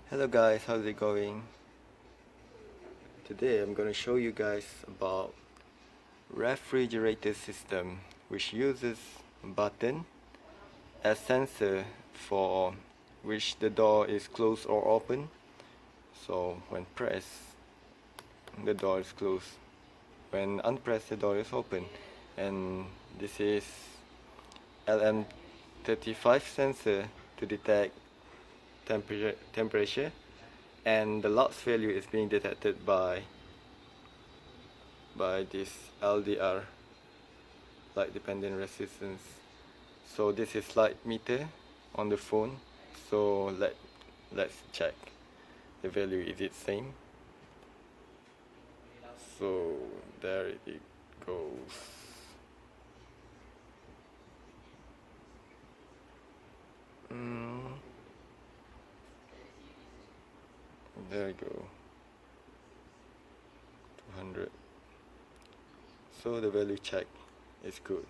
Hello guys, how's it going? Today I'm going to show you guys about refrigerator system, which uses a button as sensor for which the door is closed or open. So when pressed, the door is closed. When unpressed, the door is open. And this is LM35 sensor to detect temperature, and the loss value is being detected by this LDR, light dependent resistance. So this is light meter on the phone. So let's check the value. Is it same? So there it goes. There we go. 200. So the value check is good.